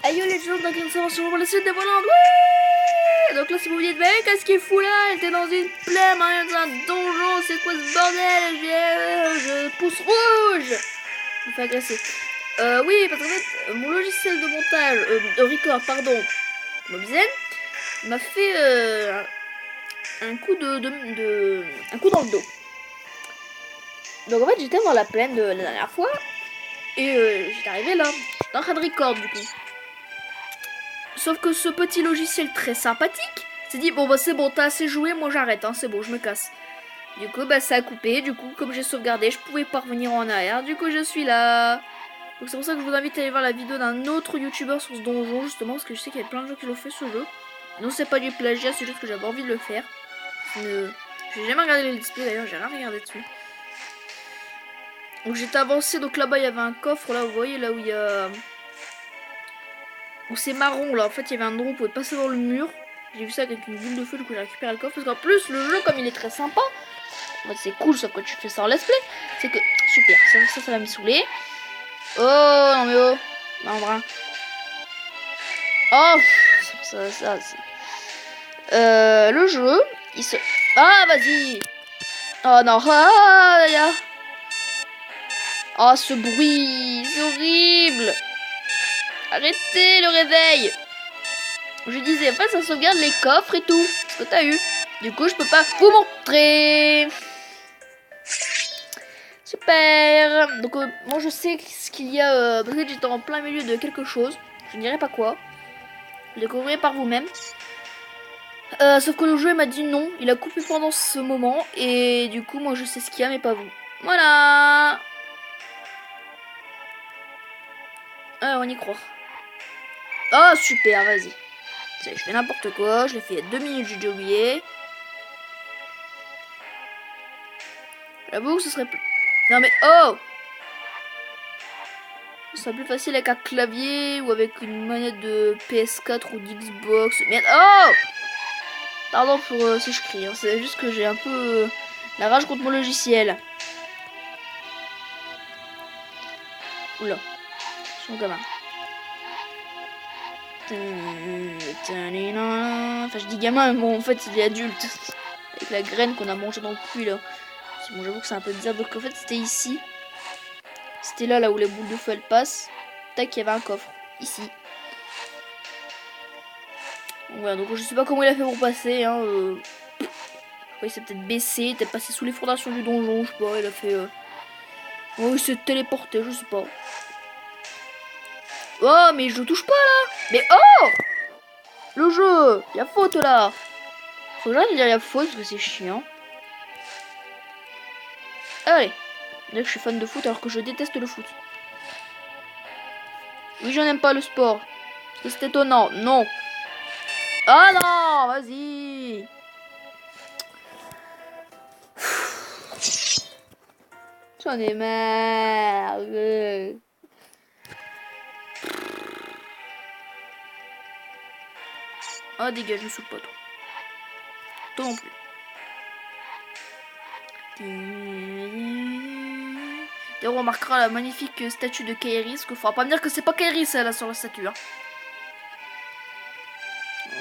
Aïe les gens, donc on se sur la suite de Voland. Ouais. Donc là, si vous vous dites, mais qu'est-ce qu'il fout là? Elle était dans une plaie, dans un donjon, c'est quoi ce bordel? Je pousse rouge. Je me fais agresser. Oui, parce qu'en fait, mon logiciel de montage, de record, pardon, Mobizen, m'a fait un coup un coup dans le dos. Donc en fait, j'étais dans la plaine la dernière fois et j'étais arrivé là. J'étais en train de record du coup. Sauf que ce petit logiciel très sympathique s'est dit bon bah c'est bon, t'as assez joué, moi j'arrête, hein, c'est bon, je me casse. Du coup bah ça a coupé, du coup comme j'ai sauvegardé, je pouvais pas revenir en arrière, du coup je suis là. Donc c'est pour ça que je vous invite à aller voir la vidéo d'un autre youtubeur sur ce donjon justement, parce que je sais qu'il y a plein de gens qui l'ont fait ce jeu. Non c'est pas du plagiat, c'est juste que j'avais envie de le faire. J'ai jamais regardé le display d'ailleurs, j'ai rien regardé dessus. Donc j'étais avancé, donc là-bas il y avait un coffre, là vous voyez là où il y a... où c'est marron là, en fait il y avait un endroit où vous pouvez passer dans le mur. J'ai vu ça avec une boule de feu, du coup j'ai récupéré le coffre. Parce qu'en plus le jeu comme il est très sympa, en fait c'est cool sauf que tu fais ça en let's play. C'est que, super, ça va me saouler. Oh non mais oh, non brin. Oh, le jeu, il se... Ah vas-y. Oh non, ah là. Oh ce bruit, c'est horrible. Arrêtez le réveil. Je disais, en fait, ça sauvegarde les coffres et tout. Ce que t'as eu. Du coup, je peux pas vous montrer. Super. Donc, moi, je sais ce qu'il y a. Parce que j'étais en plein milieu de quelque chose. Je ne dirais pas quoi. Vous découvrirez par vous-même. Sauf que le jeu, il m'a dit non. Il a coupé pendant ce moment. Et du coup, moi, je sais ce qu'il y a, mais pas vous. Voilà. Ah, on y croit. Oh, super, vas-y. Je fais n'importe quoi. Je l'ai fait il y a 2 minutes, j'ai déjà oublié. J'avoue que ce serait plus... Non mais oh! Ce serait plus facile avec un clavier ou avec une manette de PS4 ou d'Xbox. Merde! Oh! Pardon pour si je crie, hein. C'est juste que j'ai un peu la rage contre mon logiciel. Oula, son gamin. Enfin, je dis gamin, mais bon, en fait, il est adulte. Avec la graine qu'on a mangée dans le cul là. Bon, j'avoue que c'est un peu bizarre. Donc en fait, c'était ici. C'était là où les boules de feu elles passent. Tac, il y avait un coffre. Ici. Voilà, donc je sais pas comment il a fait pour passer. Hein, il s'est peut-être baissé, peut-être passé sous les fondations du donjon, je sais pas. Il a fait. Oh, il s'est téléporté, je sais pas. Oh, mais je le touche pas là. Mais oh, le jeu, il y a faute là. Faut que j'arrête de dire il y a faute parce que c'est chiant. Allez. Là, je suis fan de foot alors que je déteste le foot. Oui, je n'aime pas le sport. Parce que c'est étonnant. Non. Ah non, vas-y. J'en ai marre. Ah, dégage, je me saoule pas, toi. Toi non plus. D'ailleurs, on remarquera la magnifique statue de Kaeris. Parce qu'il faudra pas me dire que c'est pas Kaeris, là, sur la statue. Hein.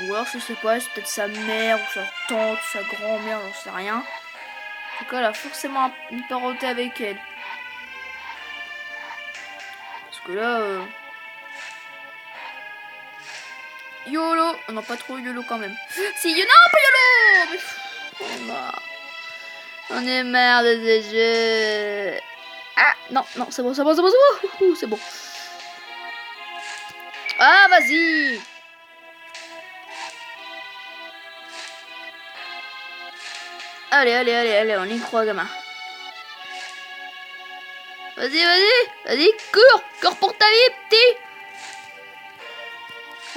Ou alors, je sais pas, c'est peut-être sa mère, ou sa tante, ou sa grand-mère, j'en sais rien. En tout cas, elle a forcément une parenté avec elle. Parce que là... YOLO. Oh, non, pas trop YOLO quand même. Si, non, pas YOLO. Mais... On est marre de ces jeux. Ah, non, c'est bon, c'est bon. Ah, vas-y. Allez, on y croit, gamin. Vas-y, cours pour ta vie, petit.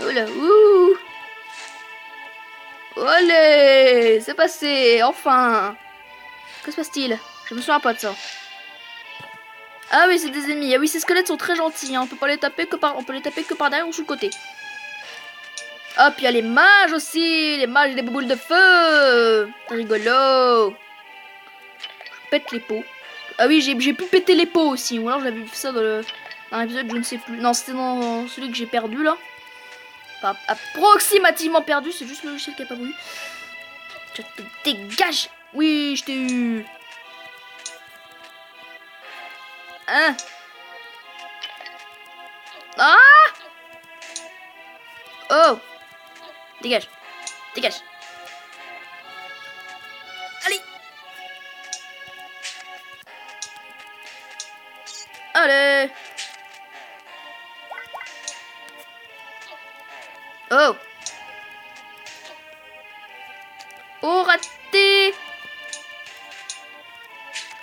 Oh là, ouh. Allez, c'est passé, enfin. Que se passe-t-il? Je me souviens pas de ça. Ah oui, c'est des ennemis. Ah oui, ces squelettes sont très gentils. Hein. On peut les taper que par derrière ou sous le côté. Hop, il y a les mages aussi. Les mages et les boules de feu. C'est rigolo. Je pète les pots. Ah oui, j'ai pu péter les pots aussi. Ou alors j'avais vu ça dans l'épisode, je ne sais plus. Non, c'était dans celui que j'ai perdu là. Enfin, approximativement perdu, c'est juste le logiciel qui a pas voulu. Je te dégage. Oui, je t'ai eu. Hein? Ah! Oh! Dégage. Dégage. Allez! Allez! Oh! Oh, raté!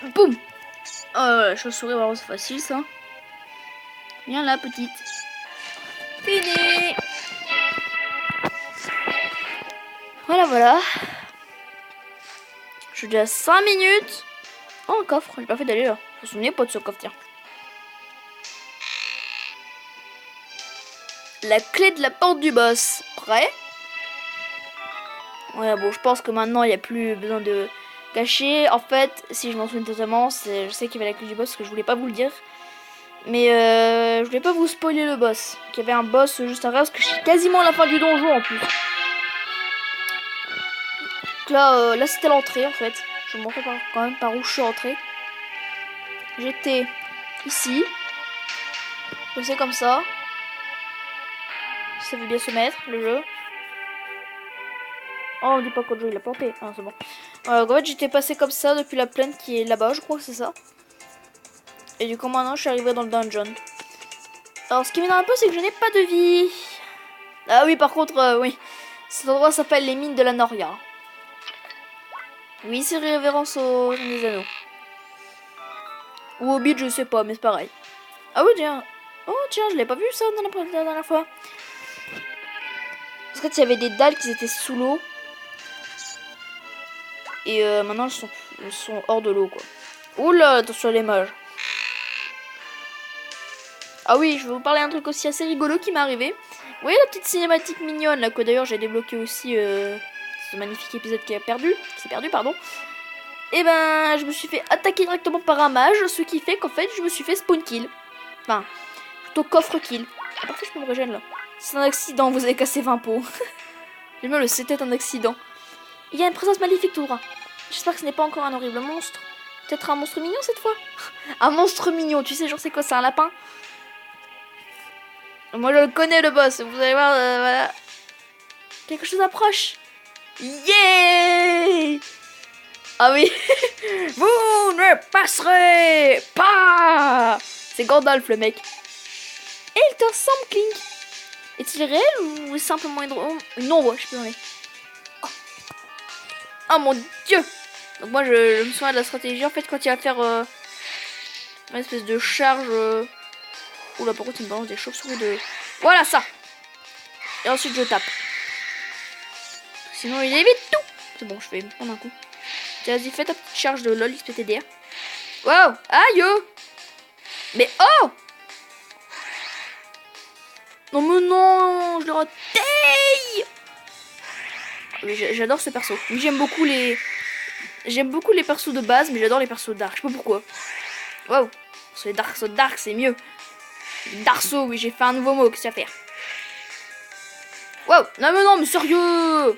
Boum! Oh, la chauve-souris, vraiment, c'est facile ça. Viens là, petite. Fini! Voilà, voilà. Je suis déjà à 5 minutes. Oh, un coffre. J'ai pas fait d'aller là. Je me souvenais pas de ce coffre, tiens. La clé de la porte du boss. Prêt? Ouais, bon, je pense que maintenant, il n'y a plus besoin de cacher. En fait, si je m'en souviens totalement, je sais qu'il y avait la clé du boss, parce que je voulais pas vous le dire. Mais je voulais pas vous spoiler le boss. Qu'il y avait un boss juste après, parce que je suis quasiment à la fin du donjon en plus. Donc là, c'était l'entrée en fait. Je vais vous montrer quand même par où je suis entrée. J'étais ici. Je sais comme ça. Ça veut bien se mettre, le jeu. Oh, on dit pas que le jeu il a planté. Ah, c'est bon. En fait, j'étais passé comme ça depuis la plaine qui est là-bas, je crois que c'est ça. Et du coup, maintenant, je suis arrivé dans le dungeon. Alors, ce qui m'énerve un peu, c'est que je n'ai pas de vie. Ah oui, par contre, oui. Cet endroit s'appelle les mines de la Noria. Oui, c'est révérence aux des anneaux. Ou au Hobbit, je sais pas, mais c'est pareil. Ah oui, tiens. Oh, tiens, je l'ai pas vu ça dans la dernière fois. Parce qu'en fait, il y avait des dalles qui étaient sous l'eau. Et maintenant, elles sont hors de l'eau, quoi. Oula, attention les mages. Ah oui, je vais vous parler d'un truc aussi assez rigolo qui m'est arrivé. Vous voyez la petite cinématique mignonne, là, que d'ailleurs j'ai débloqué aussi ce magnifique épisode qui s'est perdu, pardon. Et ben, je me suis fait attaquer directement par un mage, ce qui fait qu'en fait, je me suis fait spawn kill. Enfin, plutôt coffre kill. À part ça, je peux me régénérer là. C'est un accident, vous avez cassé 20 pots. J'aime bien le c'était un accident. Il y a une présence maléfique tout droit. J'espère que ce n'est pas encore un horrible monstre. Peut-être un monstre mignon cette fois. Un monstre mignon, tu sais, genre c'est quoi, c'est un lapin? Moi je le connais le boss, vous allez voir, voilà. Quelque chose approche. Yeah! Ah oui. Vous ne passerez pas. C'est Gandalf le mec. Et il te ressemble Clink. Est-il réel ou simplement une ombre? Je peux en aller. Oh mon dieu! Donc moi je me souviens de la stratégie en fait quand il va faire une espèce de charge. Oula, pourquoi tu me balances des chauves-souris de. Voilà ça! Et ensuite je tape. Sinon il évite tout! C'est bon, je vais me prendre un coup. Tiens, vas-y, fais ta petite charge de LOL XPTDR. Wow! Aïe! Mais oh! Non mais non! Je le raté! J'adore ce perso. Oui, j'aime beaucoup les persos de base, mais j'adore les persos dark. Je sais pas pourquoi. Wow. Sur les dark, c'est mieux. Darso, oui, j'ai fait un nouveau mot. Qu'est-ce qu'il y a à faire? Wow. Non, mais non, mais sérieux.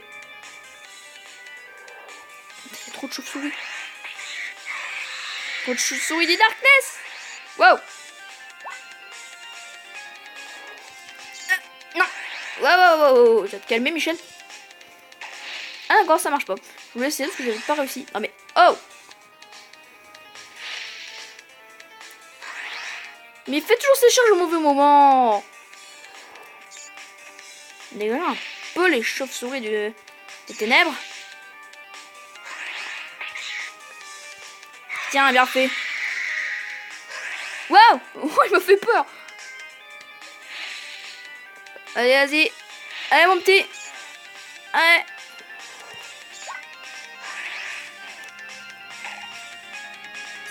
Il y a trop de chauves-souris. Trop de chauves-souris des darkness. Wow. Non. Wow. Tu vas te calmer, Michel. Ah d'accord, ça marche pas. Je voulais essayer parce que j'avais pas réussi. Ah mais oh! Mais il fait toujours ses charges au mauvais moment. Dégage un peu les chauves-souris des ténèbres. Tiens, bien fait. Waouh! Oh, il me fait peur. Allez, vas-y. Allez, mon petit. Allez.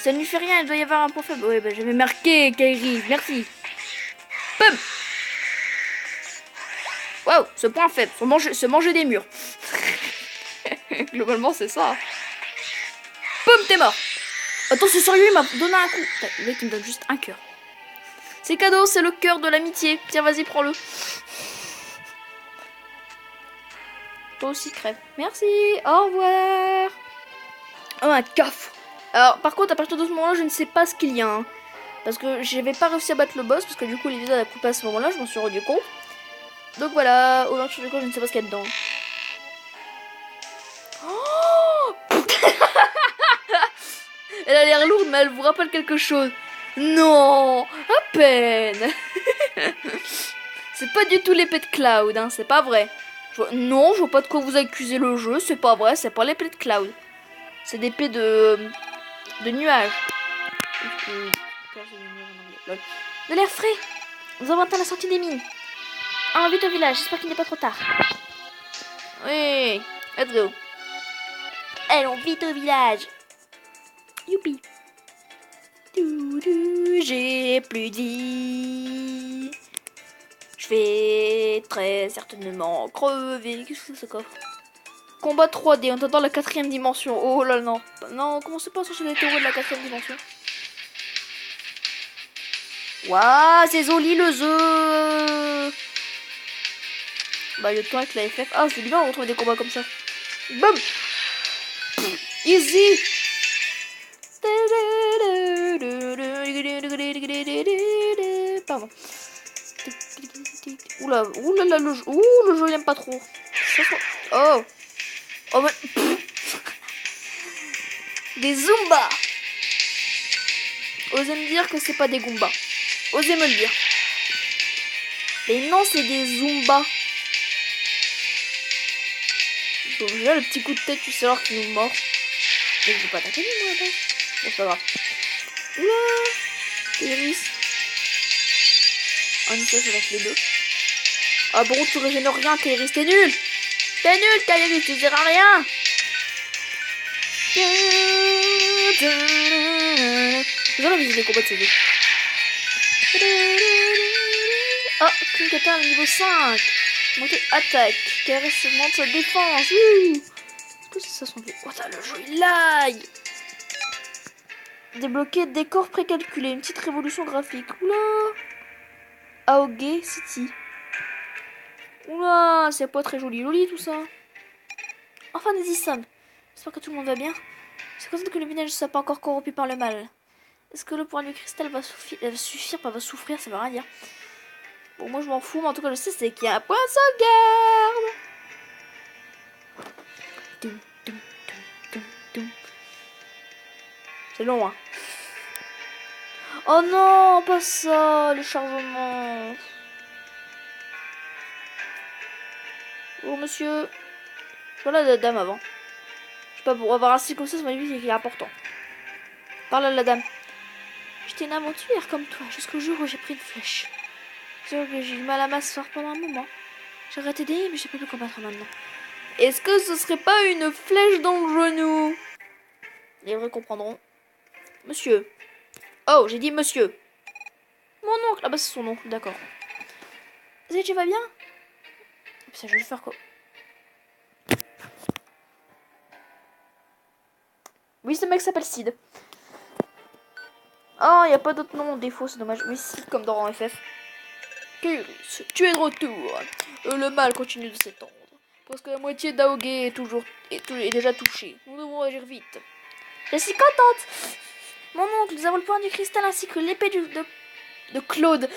Ça ne lui fait rien, il doit y avoir un point faible. Ouais, bah j'avais marqué, Kairi, merci. Pum. Waouh, ce point faible, se manger des murs. Globalement, c'est ça. Pum, t'es mort. Attends, c'est sérieux, il m'a donné un coup. Le mec, il me donne juste un cœur. C'est cadeau, c'est le cœur de l'amitié. Tiens, vas-y, prends-le. Toi aussi, crève. Merci, au revoir. Oh, un coffre. Alors, par contre, à partir de ce moment-là, je ne sais pas ce qu'il y a. Hein. Parce que j'avais pas réussi à battre le boss, parce que du coup, l'épisode a coupé à ce moment-là, je m'en suis rendu compte. Donc voilà, au du coup, je ne sais pas ce qu'il y a dedans. Oh elle a l'air lourde, mais elle vous rappelle quelque chose. Non, à peine. C'est pas du tout l'épée de Cloud, hein, c'est pas vrai. Non, je vois pas de quoi vous accusez le jeu, c'est pas vrai, c'est pas l'épée de Cloud. C'est l'épée de nuage. De l'air frais. Nous avons atteint la sortie des mines. Ah, vite au village, j'espère qu'il n'est pas trop tard. Oui, let's go. Allons vite au village. Youpi. J'ai plus dit. Je vais très certainement crever. Qu'est-ce que c'est ce coffre? Combat 3D, on est dans la 4ème dimension. Oh là non. Non, commencez pas à chercher des théories de la 4ème dimension. Waouh, c'est joli le jeu. Bah, le temps avec la FF. Ah, c'est bien de retrouver des combats comme ça. Boum. Easy. Pardon. Oula, oulala, le jeu. Ouh, le jeu, il aime pas trop. Oh. Oh, mais... Des Zumba. Osez me dire que c'est pas des Goombas. Osez me le dire. Mais non, c'est des Zumba. Bon, là, le petit coup de tête, tu sais alors qu'il nous mord. Mais je vais pas attaquer lui, moi, là-bas. Bon, c'est pas grave. Oula. Iris. Ah, mais ça va être les deux. Ah bon, tu régénères rien, Kairis, t'es nul. T'es nul, Kairis, tu sers à rien. J'ai jamais vu des combats de ce jeu. Oh, King atteint le niveau 5. Montée attaque. Kairis monte sa défense. Est-ce que c'est ça son jeu? Oh, ça, le jeu, il lag. Débloquer décor précalculé. Une petite révolution graphique. Oula. Aoge City. Oula, c'est pas très joli. Joli tout ça. Enfin, nous y sommes. J'espère que tout le monde va bien. C'est content que le village ne soit pas encore corrompu par le mal. Est-ce que le point du cristal va suffire, pas va souffrir, ça veut rien dire. Bon, moi je m'en fous, mais en tout cas, je sais c'est qu'il y a un point de sauvegarde. C'est long, hein. Oh non, pas ça, le chargement. Oh, monsieur. Voilà la dame avant. Je sais pas, pour avoir un style comme ça m'a dit qu'il est important. Parle à la dame. J'étais une aventurière comme toi, jusqu'au jour où j'ai pris une flèche. J'ai eu mal à m'asseoir pendant un moment. J'ai arrêté d'aimer, mais j'ai pas pu combattre maintenant. Est-ce que ce serait pas une flèche dans le genou? Les vrais comprendront. Monsieur. Oh, j'ai dit monsieur. Mon oncle. Ah bah c'est son oncle, d'accord. Tu vas bien? Ça, je vais faire quoi? Oui, ce mec s'appelle Sid. Oh, y a pas d'autre nom. Défaut, c'est dommage. Oui, Sid comme dans FF. Kairis, tu es de retour. Le mal continue de s'étendre. Parce que la moitié d'Aoge est déjà touchée. Nous devons agir vite. Je suis contente. Mon oncle, nous avons le point du cristal ainsi que l'épée de Claude.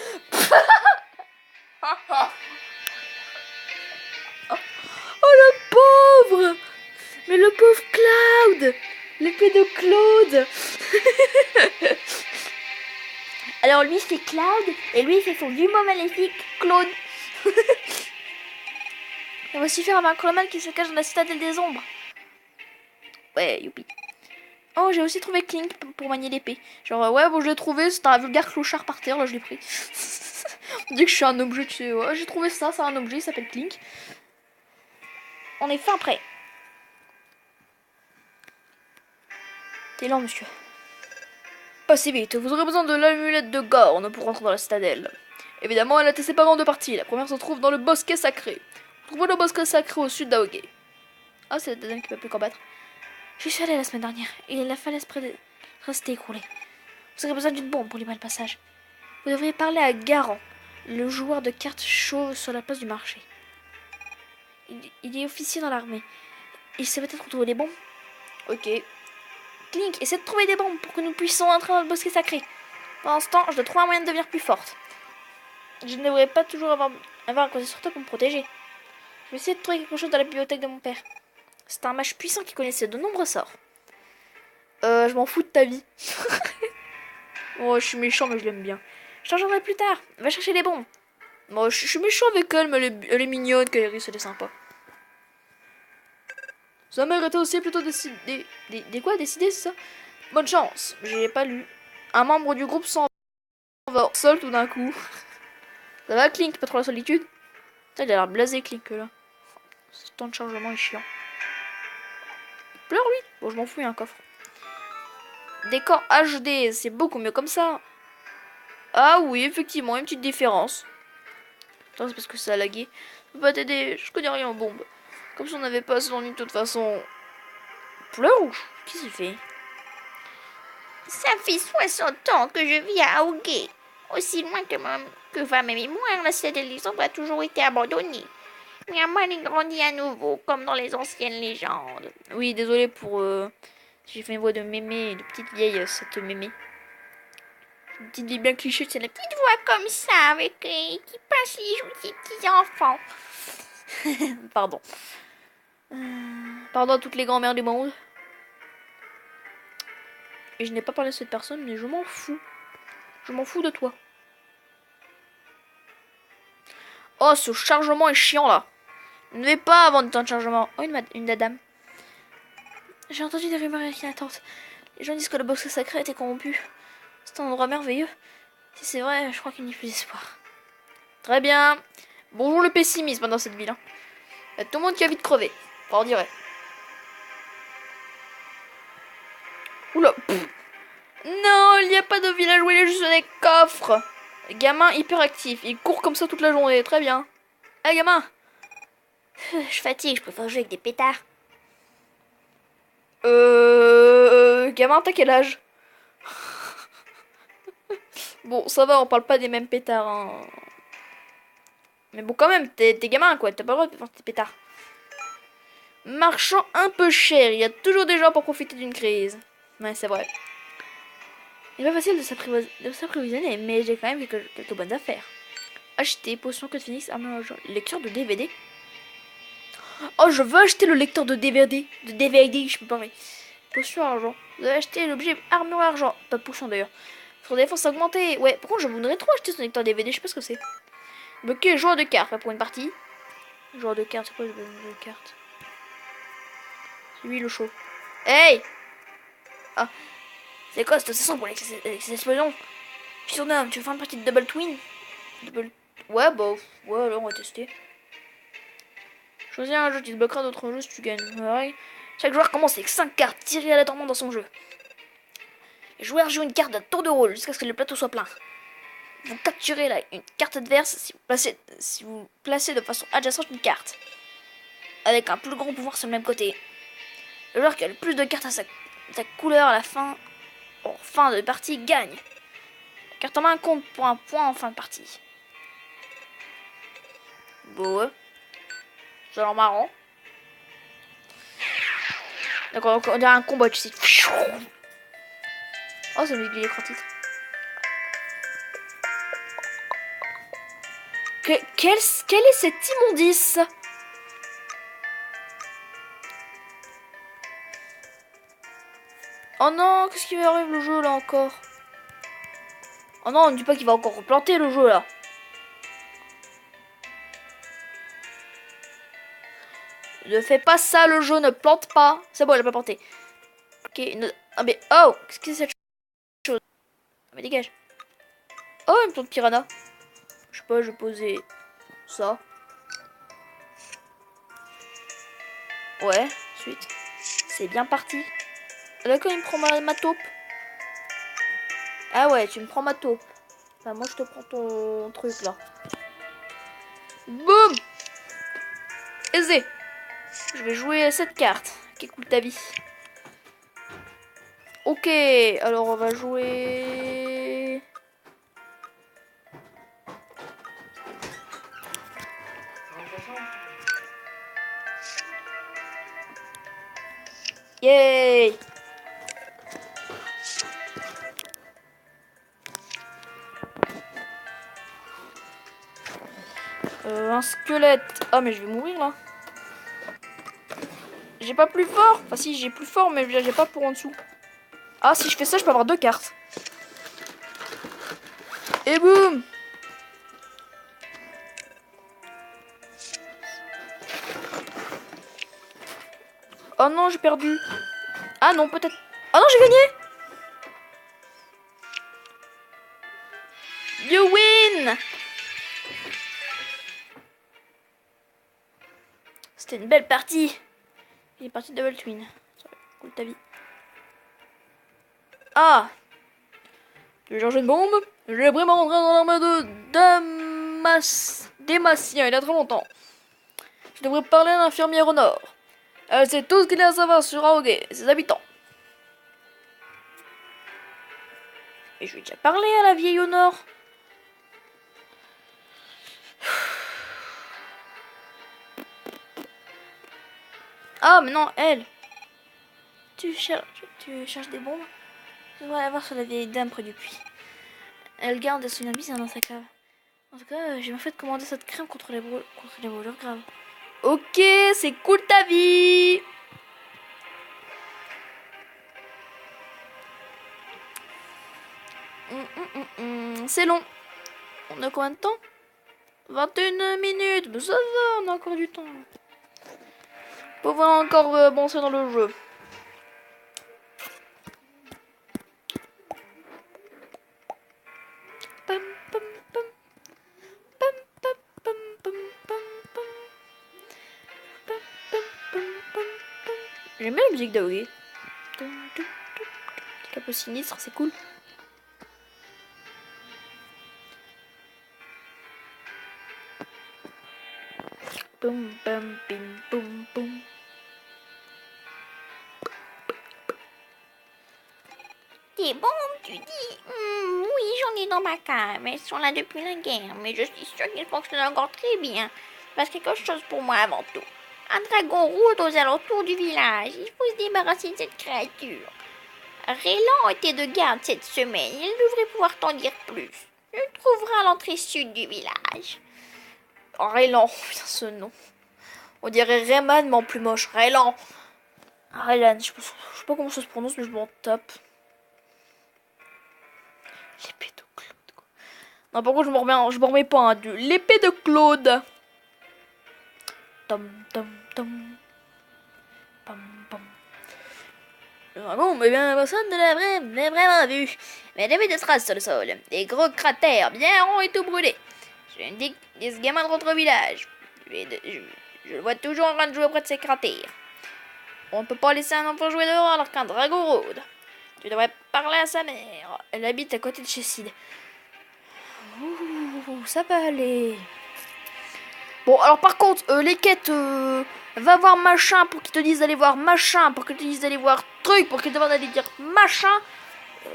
Oh, le pauvre. Mais le pauvre Cloud. L'épée de Claude. Alors lui c'est Cloud et lui c'est son jumeau maléfique Claude. On va suffire à vaincre le mal qui se cache dans la citadelle des ombres. Ouais, youpi. Oh, j'ai aussi trouvé Clink pour manier l'épée. Genre, ouais, bon, je l'ai trouvé, c'était un vulgaire clochard par terre, là, je l'ai pris. On dit que je suis un objet, tu sais. Ouais, j'ai trouvé ça, c'est un objet, il s'appelle Clink. On est fin prêt. T'es lent, monsieur. Passez vite, vous aurez besoin de l'amulette de Gorn pour rentrer dans la citadelle. Évidemment, elle a été séparée en deux parties. La première se trouve dans le bosquet sacré. Trouvez le bosquet sacré au sud d'Aoge. Ah, c'est la deuxième qui ne peut plus combattre. Je suis allée la semaine dernière et la falaise près de rester écroulée. Vous aurez besoin d'une bombe pour libérer le passage. Vous devriez parler à Garant, le joueur de cartes chauve sur la place du marché. Il est officier dans l'armée. Il sait peut-être retrouver des bombes. Ok. Clink, essaie de trouver des bombes pour que nous puissions entrer dans le bosquet sacré. Pendant ce temps, je dois trouver un moyen de devenir plus forte. Je ne devrais pas toujours avoir à compter sur toi pour me protéger. Je vais essayer de trouver quelque chose dans la bibliothèque de mon père. C'est un mage puissant qui connaissait de nombreux sorts. Je m'en fous de ta vie. Oh, je suis méchant, mais je l'aime bien. Je t'en reviendrai plus tard. Va chercher les bombes. Bon, je suis méchant avec elle, mais elle est mignonne, Kairis, elle est sympa. Sa mère était aussi plutôt décidée. Des quoi décidé, c'est ça? Bonne chance, j'ai pas lu. Un membre du groupe s'en va seul tout d'un coup. Ça va, Clink, pas trop la solitude? Putain, il a l'air blasé, Clink, là. Ce temps de chargement est chiant. Il pleure, lui? Bon, je m'en fous, il y a un coffre. Décor HD, c'est beaucoup mieux comme ça. Ah oui, effectivement, une petite différence. Attends, c'est parce que ça a lagué. Je peux pas t'aider, je connais rien en bombe. Comme si on n'avait pas son de toute façon. Pleure ou qu'est-ce qu'il fait? Ça fait 60 ans que je vis à Aogué. Aussi loin que va ma mémoire, la cité d'Alexandre a toujours été abandonnée. Mais Aman est grandi à nouveau, comme dans les anciennes légendes. Oui, désolé pour... J'ai fait une voix de mémé, de petite vieille, cette mémé. Une petite vieille bien cliché, c'est la petite... Petite voix comme ça, avec qui passe les joues des petits enfants. Pardon. Pardon à toutes les grand-mères du monde. Et je n'ai pas parlé de cette personne, mais je m'en fous. Je m'en fous de toi. Oh, ce chargement est chiant, là. Ne vais pas avant de temps de chargement. Oh, une dame. J'ai entendu des rumeurs inquiétantes. Les gens disent que le bosquet sacré a été corrompu. C'est un endroit merveilleux. Si c'est vrai, je crois qu'il n'y a plus d'espoir. Très bien. Bonjour le pessimisme dans cette ville. Hein. Il y a tout le monde qui a vite crevé. Enfin, on dirait. Oula. Pff. Non, il n'y a pas de village où il y a juste des coffres. Gamin hyperactif. Il court comme ça toute la journée. Très bien. Ah, gamin. Je fatigue, je préfère jouer avec des pétards. Gamin, t'as quel âge? Bon, ça va, on parle pas des mêmes pétards. Hein. Mais bon, quand même, t'es gamin, quoi. T'as pas le droit de faire tes pétards. Marchand un peu cher. Il y a toujours des gens pour profiter d'une crise. Ouais, c'est vrai. Il est pas facile de s'approvisionner, mais j'ai quand même quelques bonnes affaires. Acheter potion code phoenix, armure lecture de DVD. Oh, je veux acheter le lecteur de DVD. De DVD, je peux pas parler. Potion argent. Vous avez acheté l'objet armure argent. Pas de potion d'ailleurs. Son défense augmentée. Ouais, par contre, je voudrais trop acheter ce lecteur DVD. Je sais pas ce que c'est. Bloquer joueur de cartes. Pas pour une partie. Joueur de cartes, c'est quoi le joueur de cartes? C'est lui le chaud. Hey! Ah. C'est quoi cette sensation pour les explosions? Je surnomme, tu veux faire une partie de Double Twin? Ouais, bah, ouais, alors on va tester. Choisis un jeu qui te bloquera d'autres jeux si tu gagnes. Ouais. Chaque joueur commence avec 5 cartes tirées aléatoirement dans son jeu. Les joueurs jouent une carte d'un tour de rôle jusqu'à ce que le plateau soit plein. Vous capturez là une carte adverse si vous placez de façon adjacente une carte. Avec un plus grand pouvoir sur le même côté. Le joueur qui a le plus de cartes à sa couleur à la fin, en fin de partie, gagne. La carte en main compte pour un point en fin de partie. Bon ouais. Ça a l'air marrant. D'accord, on dirait un combat, tu sais. Oh, ça me dit l'écran titre. Quelle est cette immondice? Oh non, qu'est-ce qui m'arrive le jeu là encore? Oh non, on ne dit pas qu'il va encore replanter le jeu là. Ne fais pas ça, le jeu ne plante pas. C'est bon, elle a pas planté. Ok, ah mais oh, qu'est-ce que c'est cette chose? Ah mais dégage. Oh, une plante piranha. Je sais pas, je vais poser ça. Ouais, ensuite. C'est bien parti. D'accord, il me prend ma taupe. Ah ouais, tu me prends ma taupe. Enfin, moi, je te prends ton truc, là. Boum! Aisé. Je vais jouer cette carte. Qui coule ta vie. Ok, alors on va jouer... Yay! Un squelette. Ah, mais je vais mourir là. J'ai pas plus fort. Enfin, si, j'ai plus fort, mais j'ai pas pour en dessous. Ah, si je fais ça, je peux avoir 2 cartes. Et boum! Oh non, j'ai perdu. Ah non, peut-être. Ah non, j'ai gagné! You win! C'était une belle partie. Il est parti de Double Twin. Cool ta vie. Ah! Tu veux changer de bombe? J'ai vraiment rentré dans l'armée de Dématien il y a très longtemps. Je devrais parler à l'infirmière au nord. Elle sait tout ce qu'il y a à savoir sur Aoge et ses habitants. Et je lui ai déjà parlé à la vieille au nord. Ah, mais non, elle. Tu cherches des bombes? Je devrais aller voir sur la vieille dame près du puits. Elle garde son habit dans sa cave. En tout cas, j'ai en fait commandé cette crème contre les brûlures graves. Ok, c'est cool ta vie. C'est long. On a combien de temps? 21 minutes. Mais ça va, on a encore du temps. On peut encore avancer dans le jeu. J'aime bien la musique d'Aoi. C'est un peu sinistre, c'est cool. Boum, bam, bim, boum, boum. Des bombes, tu dis? Oui, j'en ai dans ma cave. Elles sont là depuis la guerre, mais je suis sûre qu'elles fonctionnent encore très bien. Parce quelque chose pour moi avant tout. Un dragon rôde aux alentours du village. Il faut se débarrasser de cette créature. Raylan était de garde cette semaine. Il devrait pouvoir t'en dire plus. Tu le trouveras à l'entrée sud du village. Oh, Raylan, putain, ce nom. On dirait Rayman, mais en plus moche. Raylan. Raylan, je sais pas comment ça se prononce, mais je m'en tape. L'épée de Claude, quoi. Non, par contre, je m'en remets pas, hein, de l'épée de Claude. Tom, tom, tom. Pam, pam. Le dragon, mais bien, personne ne l'a vraiment vu. Mais il y avait des traces sur le sol. Des gros cratères bien ronds et tout brûlés. Je me dis que ce gamin de notre village. Je le vois toujours en train de jouer près de ces cratères. On ne peut pas laisser un enfant jouer dehors alors qu'un dragon rôde. Tu devrais parler à sa mère. Elle habite à côté de chez Sid. Ouh, ça va aller. Bon, alors par contre, les quêtes, va voir machin pour qu'ils te disent d'aller voir machin, pour qu'ils te disent d'aller voir truc, pour qu'ils te demandent d'aller dire machin.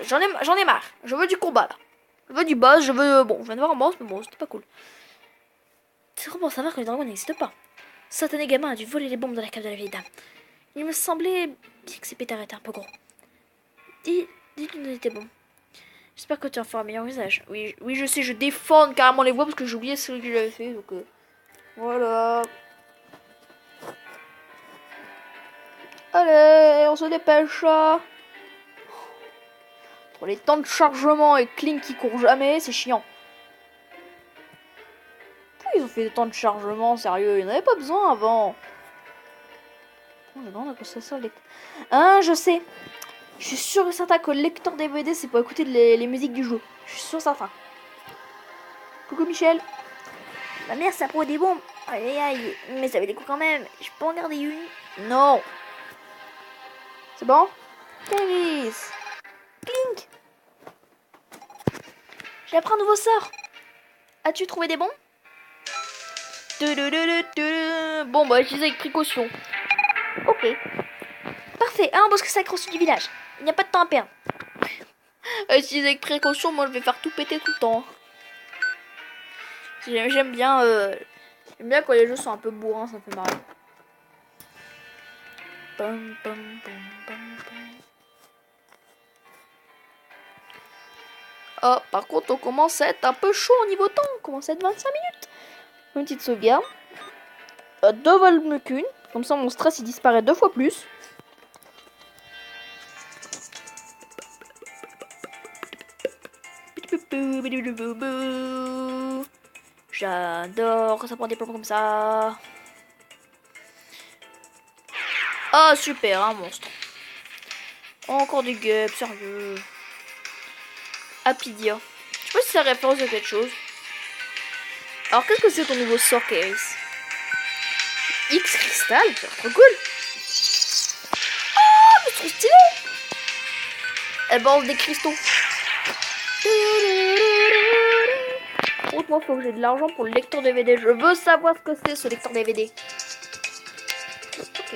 J'en ai marre. Je veux du combat là. Je veux du boss, je veux. Bon, je viens de voir un boss, mais bon, c'était pas cool. C'est trop pour savoir que les dragons n'existent pas. Satané gamin a dû voler les bombes dans la cave de la vieille dame. Il me semblait bien que ces pétards étaient un peu gros. Dis-tu nous étais bon. J'espère que tu en feras un meilleur usage. Oui, je sais, je défends carrément les voix parce que j'ai oublié ce que j'avais fait, donc voilà. Allez, on se dépêche. Pour les temps de chargement et Clink qui court jamais, c'est chiant. Pourquoi ils ont fait des temps de chargement, sérieux? Ils n'en avaient pas besoin avant. Oh, je me demande à quoi ça sert le lecteur. Hein, je sais. Je suis sûr et certain que le lecteur DVD, c'est pour écouter les musiques du jeu. Je suis sûr et certain. Coucou Michel. Ma mère, ça prend des bombes. Aïe aïe aïe. Mais ça fait des coups quand même. Je peux en garder une? Non. C'est bon? Caris. Clink. J'ai appris un nouveau sort. As-tu trouvé des bombes? Bon, bah, je les ai avec précaution. Ok. Parfait. Un bosque sacré au sud du village. Il n'y a pas de temps à perdre. Si les avec précaution, moi je vais faire tout péter tout le temps. J'aime bien quand les jeux sont un peu bourrins, ça me fait marrer. Pam, pam, pam, pam, pam. Oh, par contre, on commence à être un peu chaud au niveau temps. On commence à être 25 minutes. Une petite sauvegarde. 2 vols mieux qu'une. Comme ça, mon stress, il disparaît 2 fois plus. J'adore quand ça prend des plans comme ça. Ah, super, un monstre. Encore des guêpes, sérieux. Apidia. Je sais pas si c'est la référence à quelque chose. Alors, qu'est-ce que c'est ton nouveau sort, Kairis? X cristal, c'est trop cool. Oh, mais c'est trop stylé. Elle balance des cristaux. Moi, faut que j'ai de l'argent pour le lecteur DVD. Je veux savoir ce que c'est, ce lecteur DVD. Ok.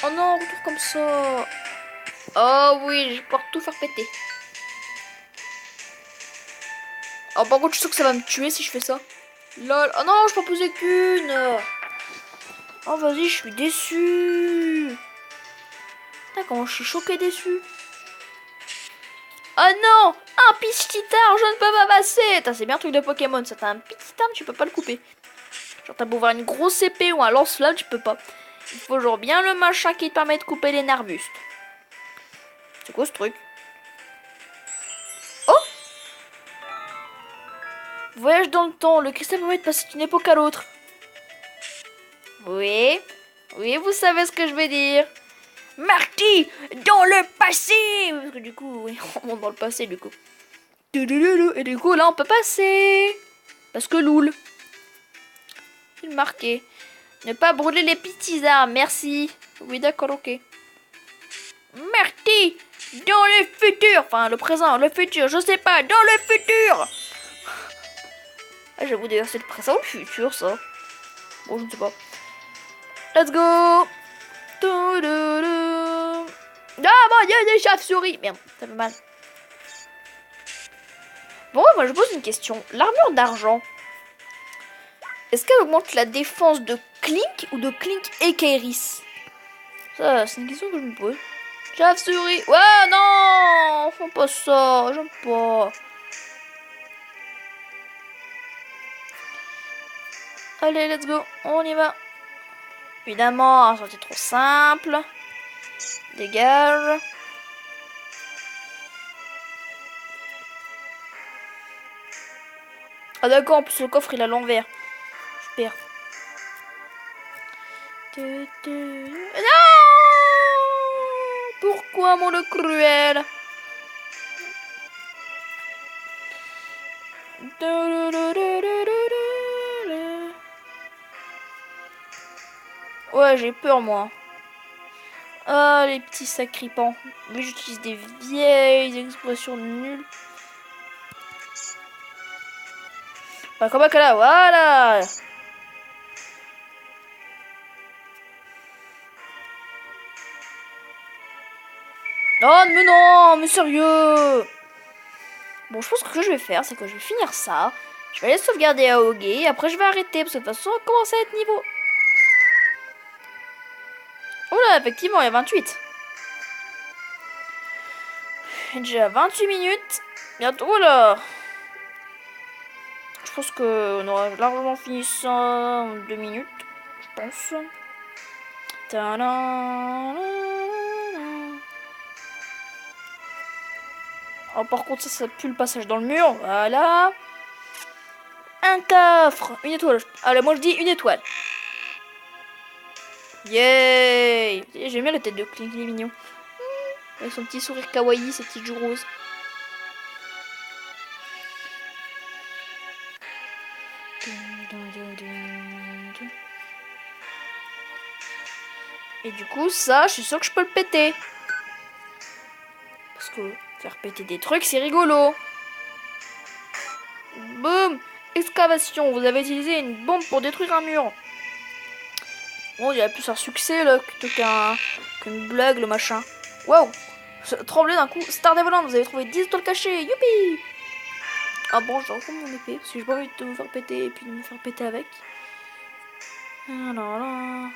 Oh non, retour comme ça. Oh oui, je vais pouvoir tout faire péter. Oh, par contre, je suis sûr que ça va me tuer si je fais ça. Lol. Oh non, je peux en poser qu'une. Oh, vas-y, je suis déçu. Putain, comment je suis choqué déçu. Oh non, un Pichitar, je ne peux pas passer. C'est bien un truc de Pokémon, ça. T'as un Pichitar, tu peux pas le couper. Genre, t'as beau voir une grosse épée ou un lance-flamme, tu peux pas. Il faut genre bien le machin qui te permet de couper les arbustes. C'est quoi ce truc? Oh! Voyage dans le temps, le cristal permet de passer d'une époque à l'autre. Oui, oui, vous savez ce que je vais dire. Marty, dans le passé! Parce que du coup, oui, on monte dans le passé du coup. Et du coup, là, on peut passer. Parce que loul. C'est marqué. Ne pas brûler les petits arbres, merci. Oui, d'accord, ok. Marty, dans le futur. Enfin, le présent, le futur, je sais pas, dans le futur. Ah, j'avoue d'ailleurs, c'est le présent ou le futur, ça? Bon, je ne sais pas. Let's go. Ah, bon, il y a des chauves-souris. Merde, ça fait mal. Bon, moi, je pose une question. L'armure d'argent, est-ce qu'elle augmente la défense de Clink ou de Clink et Kairis? Ça, c'est une question que je me pose. Chauve-souris. Ouais, non, fais pas ça. J'aime pas. Allez, let's go. On y va. Évidemment, ça c'est trop simple. Dégage. Ah d'accord, en plus le coffre il a l'envers. Super. Non! Pourquoi mon le cruel? Ouais, j'ai peur moi. Ah, les petits sacripants. Mais j'utilise des vieilles expressions nulles. Bah, comme que là, voilà. Oh, mais non, mais sérieux. Bon, je pense que ce que je vais faire, c'est que je vais finir ça. Je vais aller sauvegarder Aoge. Après, je vais arrêter. Parce que de toute façon, on commence à être niveau. Oh là, effectivement, il y a 28. Déjà 28 minutes. Bientôt, là. Je pense qu'on aura largement fini ça en 2 minutes. Je pense. Oh, par contre, ça pue le passage dans le mur. Voilà. Un coffre. Une étoile. Allez, moi je dis une étoile. Yay. J'aime bien la tête de Clink, il est mignon. Avec son petit sourire kawaii, ses petites joues roses. Et du coup, ça, je suis sûre que je peux le péter. Parce que faire péter des trucs, c'est rigolo. Boum. Excavation. Vous avez utilisé une bombe pour détruire un mur. Bon, il y a plus un succès là plutôt qu'une blague, le machin. Waouh. Tremblé d'un coup. Star dévolant, vous avez trouvé 10 étoiles cachées. Youpi. Ah bon, je reprends mon épée. Parce que j'ai pas envie de me faire péter et puis de me faire péter avec. Ah là là.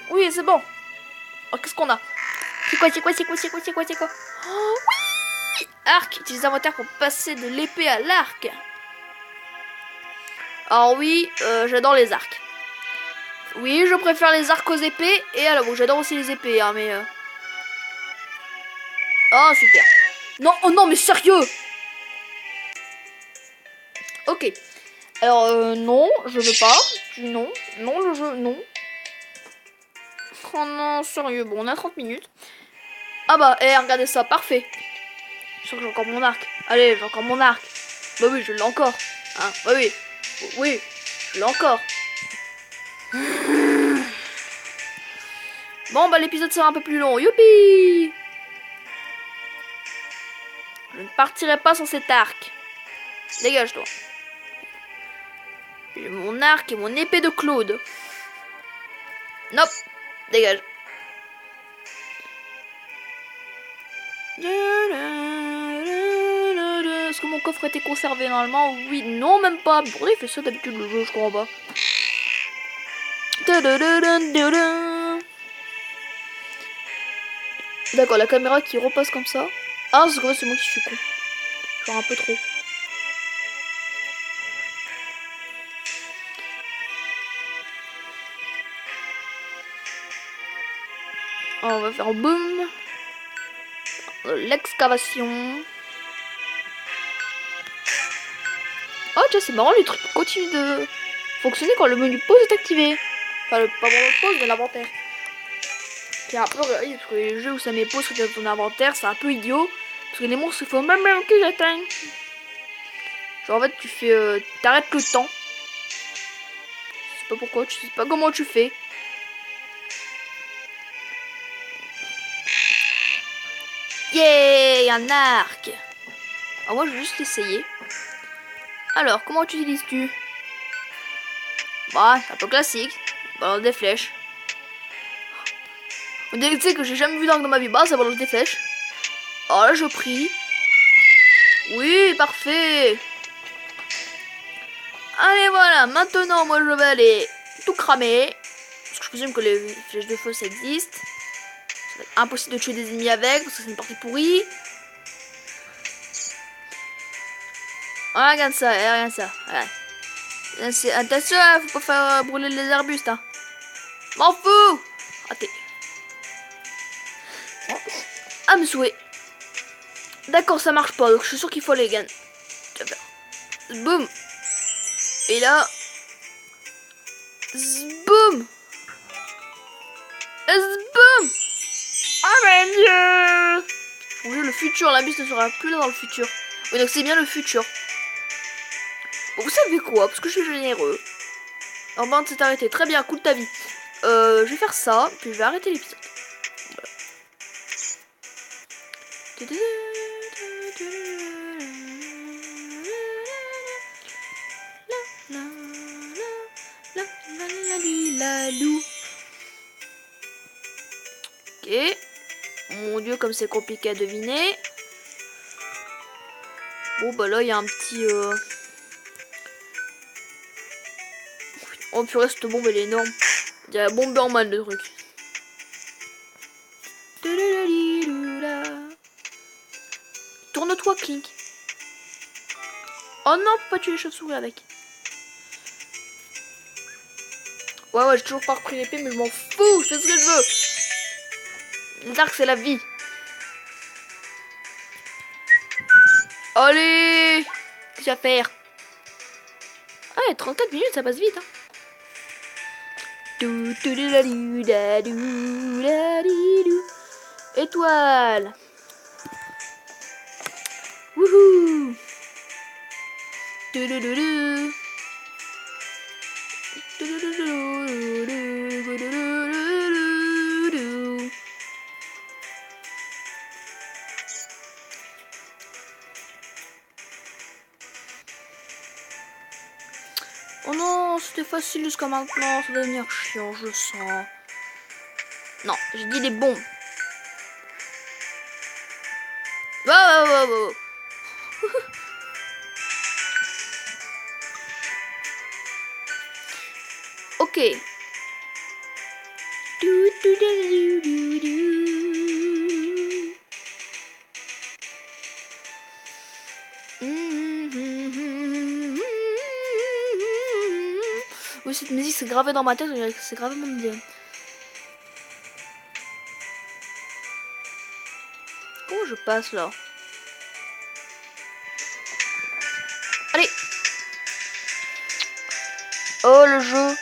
Oui, c'est bon. Oh, qu'est-ce qu'on a? C'est quoi? Oh, oui! Arc. Utilise l'inventaire pour passer de l'épée à l'arc. Alors oui, j'adore les arcs. Oui, je préfère les arcs aux épées. Et alors, bon, j'adore aussi les épées, hein, mais... Oh, super. Non, oh non, mais sérieux! Ok. Alors, non, je veux pas. Non, non, le jeu, non. Oh non, sérieux, bon, on a 30 minutes. Ah bah, regardez ça, parfait. Je sens que j'ai encore mon arc. Allez, j'ai encore mon arc. Bah oui, je l'ai encore. Hein, bah oui. Oui, je l'ai encore. Bon, bah l'épisode sera un peu plus long. Youpi! Je ne partirai pas sans cet arc. Dégage-toi. J'ai mon arc et mon épée de Claude. Nope. Dégage. Est-ce que mon coffre était conservé normalement? Oui, non, même pas. Pourquoi il fait ça d'habitude le jeu? Je comprends pas. D'accord, la caméra qui repasse comme ça. Ah, c'est moi qui suis con. Genre un peu trop. On va faire boum. L'excavation. Oh tiens, c'est marrant, les trucs continuent de fonctionner quand le menu pause est activé. Enfin, pas vraiment pause, mais l'inventaire. C'est un peu parce que les jeux où ça met pause sur ton inventaire, c'est un peu idiot. Parce que les monstres, il faut même que j'atteigne. Genre en fait, tu fais, t'arrêtes le temps. Je sais pas pourquoi, tu sais pas comment tu fais. Yeah, un arc. Alors moi, je vais juste l'essayer. Alors, comment tu utilises-tu? Bah, c'est un peu classique. Balance des flèches. On dirait que tu sais que j'ai jamais vu d'arc dans ma vie. Bah, ça balance des flèches. Oh là, je prie. Oui, parfait. Allez, voilà. Maintenant, moi, je vais aller tout cramer. Parce que je présume que les flèches de feu, ça existe. Ça va être impossible de tuer des ennemis avec, parce que c'est une partie pourrie. Ah, regarde ça, regarde ça. Ouais. Attention, faut pas faire brûler les arbustes, hein. M'en fous. Raté. Ah, mes souhaits. D'accord, ça marche pas, donc je suis sûr qu'il faut les gagner. Boum. Et là... Boum. Boum. Ah, mon dieu. Mon dieu, le futur, la buse ne sera plus là dans le futur. Oui, donc c'est bien le futur. Bon, vous savez quoi? Parce que je suis généreux. En bande s'est arrêté. Très bien, cool ta vie. Je vais faire ça, puis je vais arrêter l'épisode. Ok. Mon dieu, comme c'est compliqué à deviner. Bon, bah là, il y a un petit... Oh purée, cette bombe, elle est énorme. Il y a Bomberman, le truc. Tourne-toi, Clink. Oh non, pas tuer les chauves-souris avec. Ouais, j'ai toujours pas repris l'épée, mais je m'en fous, je fais ce que je veux. Les arcs, c'est la vie. Allez, qu'est-ce à faire? Ah, 34 minutes, ça passe vite, hein. Étoile. Wouhou. Oh non, c'était facile jusqu'à maintenant, ça va devenir chiant, je le sens. Non, j'ai dit les bombes. Oh. Ok. Oui, cette musique c'est gravé dans ma tête, c'est gravé mon idée. Comment je passe là? Allez! Oh le jeu!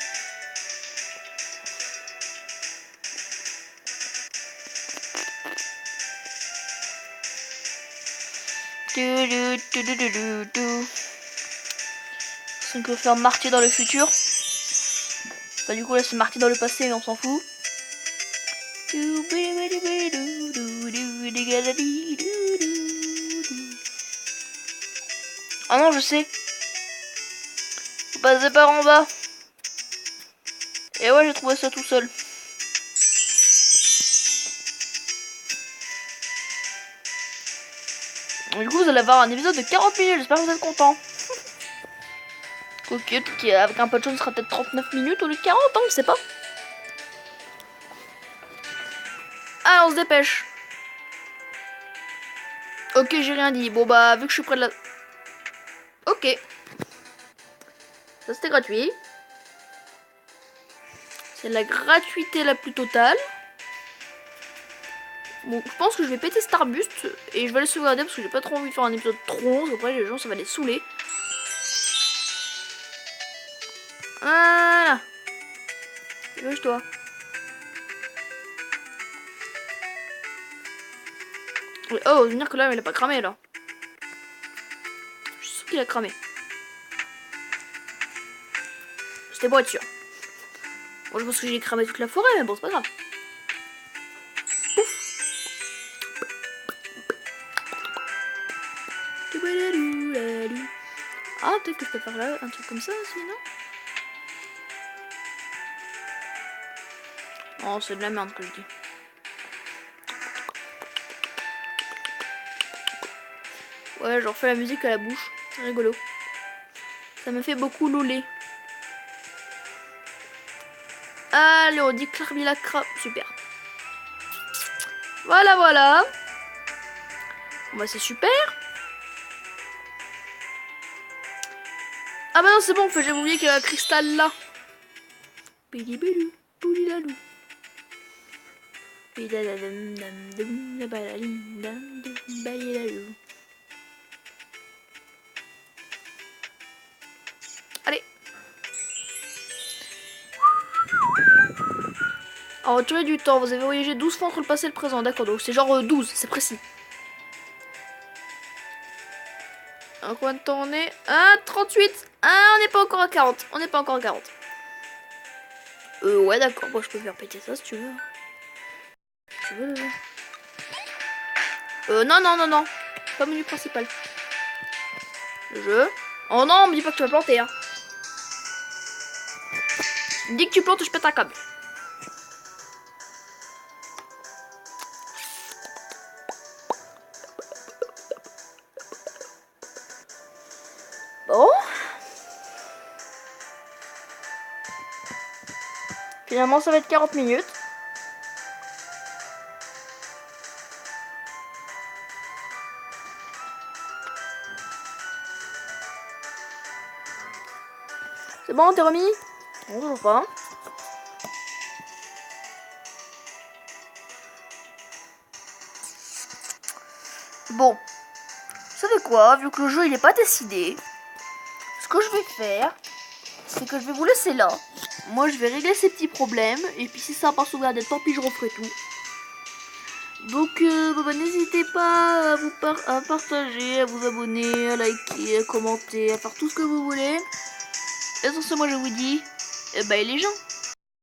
C'est que faire Marty dans le futur. Bah du coup là c'est Marty dans le passé mais on s'en fout. Ah non je sais. Faut passer par en bas. Et ouais j'ai trouvé ça tout seul. Du coup vous allez avoir un épisode de 40 minutes, j'espère que vous êtes contents. Ok, avec un peu de chance, ce sera peut-être 39 minutes au lieu de 40, hein, je sais pas. Ah, on se dépêche. Ok, j'ai rien dit. Bon, bah, vu que je suis près de la... Ok. Ça, c'était gratuit. C'est la gratuité la plus totale. Bon, je pense que je vais péter Starbust et je vais le sauvegarder parce que j'ai pas trop envie de faire un épisode trop long. Parce qu'après, les gens, ça va les saouler. Voilà. Dépêche-toi. Oh, venir que là, il a pas cramé là. Je suis sûr qu'il a cramé. C'était beau être sûr. Bon, je pense que j'ai cramé toute la forêt, mais bon, c'est pas grave. Ah, peut-être que je peux faire là un truc comme ça aussi, non? Oh, c'est de la merde que je dis. Ouais, je refais la musique à la bouche. C'est rigolo. Ça me fait beaucoup louler. Allez, on dit Clarbila Crap. Super. Voilà, voilà. Bon, bah, c'est super. Ah bah non, c'est bon, j'ai oublié qu'il y a un cristal là. Bidibidou, boudilalou. Allez. Alors, durée du temps, vous avez voyagé 12 fois entre le passé et le présent. D'accord, donc c'est genre 12, c'est précis. En combien de temps on est? Ah, 38. Ah, on n'est pas encore à 40. On n'est pas encore à 40. Ouais, d'accord. Bon, je peux faire péter ça si tu veux. Si tu veux. Non, non, non, non. Pas menu principal. Le jeu. Oh non, me dis pas que tu vas planter, hein. Dis que tu plantes, je pète un câble. Bon. Finalement, ça va être 40 minutes. C'est bon, t'es remis? Non, toujours pas. Bon. Vous savez quoi? Vu que le jeu il est pas décidé, ce que je vais faire, c'est que je vais vous laisser là. Moi, je vais régler ces petits problèmes. Et puis, si ça n'a pas sauvegardé, tant pis, je referai tout. Donc, bah, n'hésitez pas à partager, à vous abonner, à liker, à commenter, à faire tout ce que vous voulez. Et sur ce, moi, je vous dis, bye les gens.